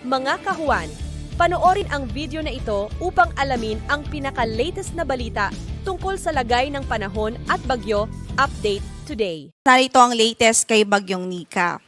Mga kahuan, panoorin ang video na ito upang alamin ang pinaka-latest na balita tungkol sa lagay ng panahon at bagyo. Update today. Narito ang latest kay Bagyong Nika.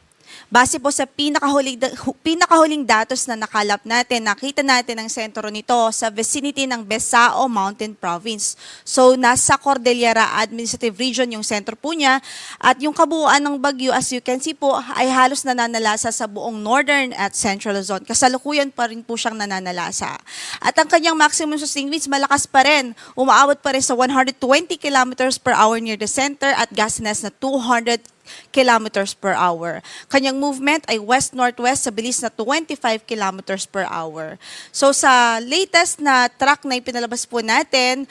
Base po sa pinakahuling datos na nakalap natin, nakita natin ang sentro nito sa vicinity ng Besao Mountain Province. So, nasa Cordillera Administrative Region yung sentro po niya. At yung kabuuan ng bagyo, as you can see po, ay halos nananalasa sa buong Northern at Central Luzon. Kasalukuyan pa rin po siyang nananalasa. At ang kanyang maximum sustained winds, malakas pa rin. Umaabot pa rin sa 120 kilometers per hour near the center at gustiness na 200 kilometers per hour. Kanyang movement ay west-northwest sa bilis na 25 kilometers per hour. So sa latest na track na ipinalabas po natin,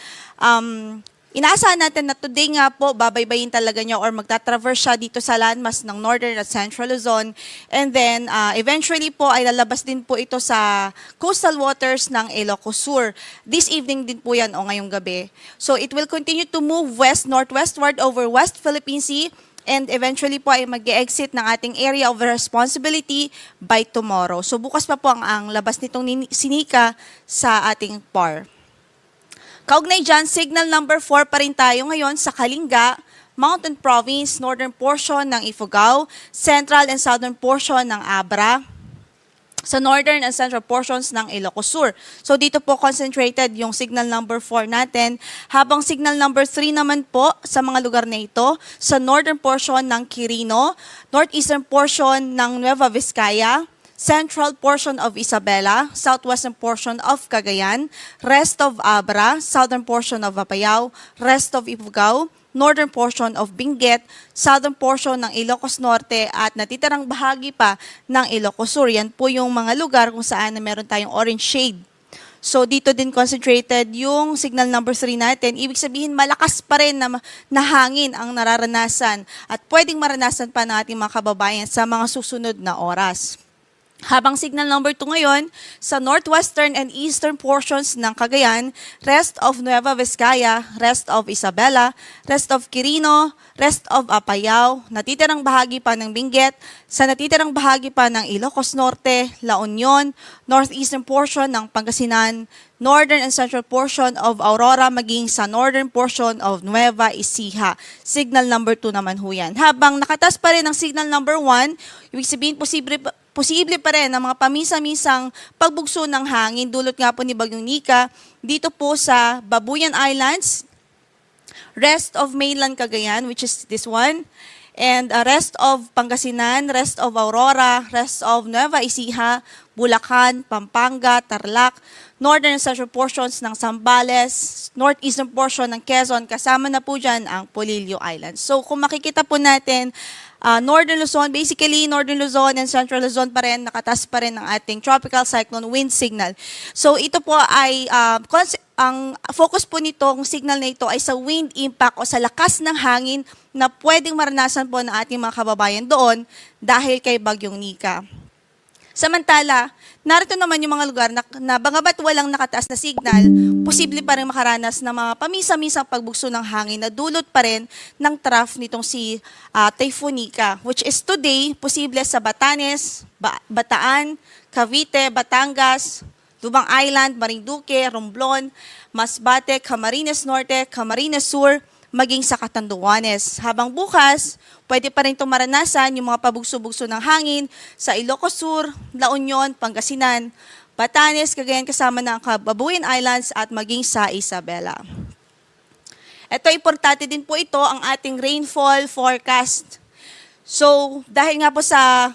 inaasahan natin na today nga po, babaybayin talaga niya or magta-traverse siya dito sa landmass ng Northern at Central Luzon. And then, eventually po ay lalabas din po ito sa coastal waters ng Ilocos Sur. This evening din po yan o ngayong gabi. So it will continue to move west-northwestward over West Philippine Sea and eventually po ay mag-exit ng ating area of responsibility by tomorrow. So bukas pa po ang labas nitong sinika sa ating PAR. Kaugnay dyan, signal number 4 pa rin tayo ngayon sa Kalinga, Mountain Province, northern portion ng Ifugao, central and southern portion ng Abra, sa northern and central portions ng Ilocos Sur. So dito po concentrated yung signal number 4 natin, habang signal number 3 naman po sa mga lugar na ito, sa northern portion ng Quirino, northeastern portion ng Nueva Vizcaya, central portion of Isabela, southwestern portion of Cagayan, rest of Abra, southern portion of Apayao, rest of Ifugao, northern portion of Benguet, southern portion ng Ilocos Norte at natitirang bahagi pa ng Ilocos Sur. Yan po yung mga lugar kung saan na meron tayong orange shade. So dito din concentrated yung signal number 3 natin. Ibig sabihin malakas pa rin na hangin ang nararanasan at pwedeng maranasan pa ng ating mga kababayan sa mga susunod na oras. Habang signal number 2 ngayon, sa northwestern and eastern portions ng Cagayan, rest of Nueva Vizcaya, rest of Isabela, rest of Quirino, rest of Apayao, natitirang bahagi pa ng Benguet, sa natitirang bahagi pa ng Ilocos Norte, La Union, northeastern portion ng Pangasinan, northern and central portion of Aurora, maging sa northern portion of Nueva Ecija. Signal number 2 naman ho yan. Habang nakatas pa rin ang signal number 1, ibig sabihin posible pa rin ang mga pamisa-misang pagbugso ng hangin dulot nga po ni Bagyong Nika dito po sa Babuyan Islands, rest of mainland Cagayan, which is this one, and rest of Pangasinan, rest of Aurora, rest of Nueva Ecija, Bulacan, Pampanga, Tarlac, northern and central portions ng Zambales, northeastern portion ng Quezon, kasama na po dyan ang Polillo Islands. So kung makikita po natin, Northern Luzon, basically Northern Luzon and Central Luzon pa rin, nakatas pa rin ang ating tropical cyclone wind signal. So ito po ay, ang focus po nitong signal na ito ay sa wind impact o sa lakas ng hangin na pwedeng maranasan po ng ating mga kababayan doon dahil kay Bagyong Nika. Samantala, narito naman yung mga lugar na bagamat walang nakataas na signal, posible pa rin makaranas ng mga pamisa-misang pagbugso ng hangin na dulot pa rin ng trough nitong si Typhoon Nika, which is today posible sa Batanes, Bataan, Cavite, Batangas, Lubang Island, Marinduque, Romblon, Masbate, Camarines Norte, Camarines Sur, maging sa Catanduanes. Habang bukas, pwede pa rin itong maranasan yung mga pabugso-bugso ng hangin sa Ilocos Sur, La Union, Pangasinan, Batanes, Cagayan kasama ng Babuyan Islands at maging sa Isabela. Ito, importante din po ito ang ating rainfall forecast. So, dahil nga po sa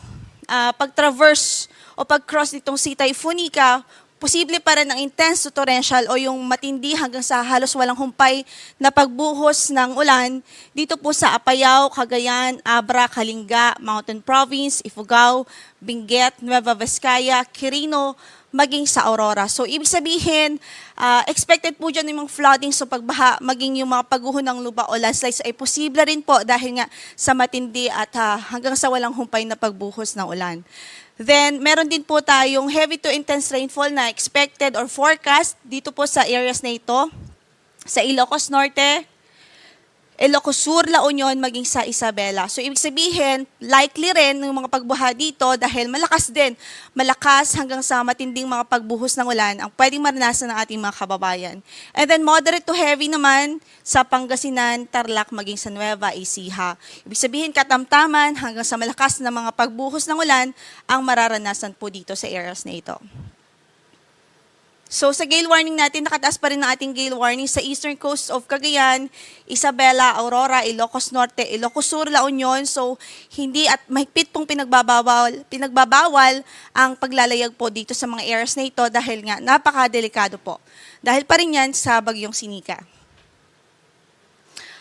pag-traverse o pag-cross nitong si Typhoon Nika, posible pa rin ang intense to torrential o yung matindi hanggang sa halos walang humpay na pagbuhos ng ulan dito po sa Apayao, Cagayan, Abra, Kalinga, Mountain Province, Ifugao, Benguet, Nueva Vizcaya, Quirino, maging sa Aurora. So, ibig sabihin, expected po dyan yung mga flooding, so pagbaha, maging yung mga pagguho ng lupa o landslides ay posible rin po dahil nga sa matindi at hanggang sa walang humpay na pagbuhos ng ulan. Then, meron din po tayong heavy to intense rainfall na expected or forecast dito po sa areas na ito, sa Ilocos Norte, Ilocos Sur, La Union, maging sa Isabela. So, ibig sabihin, likely rin ng mga pagbuha dito dahil malakas din. Malakas hanggang sa matinding mga pagbuhos ng ulan ang pwedeng maranasan ng ating mga kababayan. And then, moderate to heavy naman sa Pangasinan, Tarlac, maging sa Nueva Ecija. Ibig sabihin, katamtaman hanggang sa malakas na mga pagbuhos ng ulan ang mararanasan po dito sa areas na ito. So sa gale warning natin, nakataas pa rin ang ating gale warning sa eastern coast of Cagayan, Isabela, Aurora, Ilocos Norte, Ilocos Sur, La Union. So hindi at mahigpit pong pinagbabawal ang paglalayag po dito sa mga areas na ito dahil nga napakadelikado po. Dahil pa rin yan sa bagyong Sinika.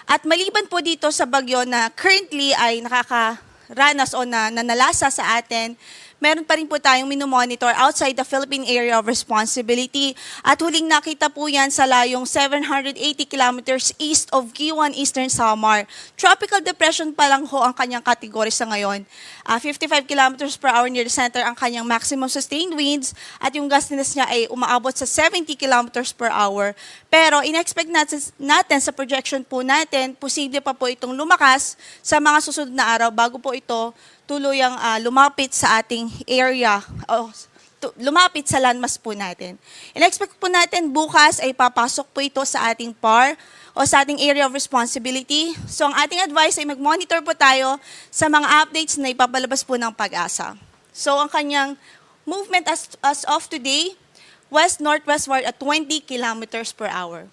At maliban po dito sa bagyo na currently ay nakakaranas o nanalasa sa atin, meron pa rin po tayong minomonitor outside the Philippine Area of Responsibility. At huling nakita po yan sa layong 780 kilometers east of Kiwan, Eastern Samar. Tropical depression pa lang ho ang kanyang kategory sa ngayon. 55 kilometers per hour near the center ang kanyang maximum sustained winds at yung gustiness niya ay umaabot sa 70 kilometers per hour. Pero in-expect natin sa projection po natin, posible pa po itong lumakas sa mga susunod na araw bago po ito tuluyang lumapit sa ating area, lumapit sa landmass po natin. In-expect po natin bukas ay papasok po ito sa ating PAR o sa ating area of responsibility. So ang ating advice ay mag-monitor po tayo sa mga updates na ipapalabas po ng Pag-asa. So ang kanyang movement as of today, west-northwestward at 20 kilometers per hour.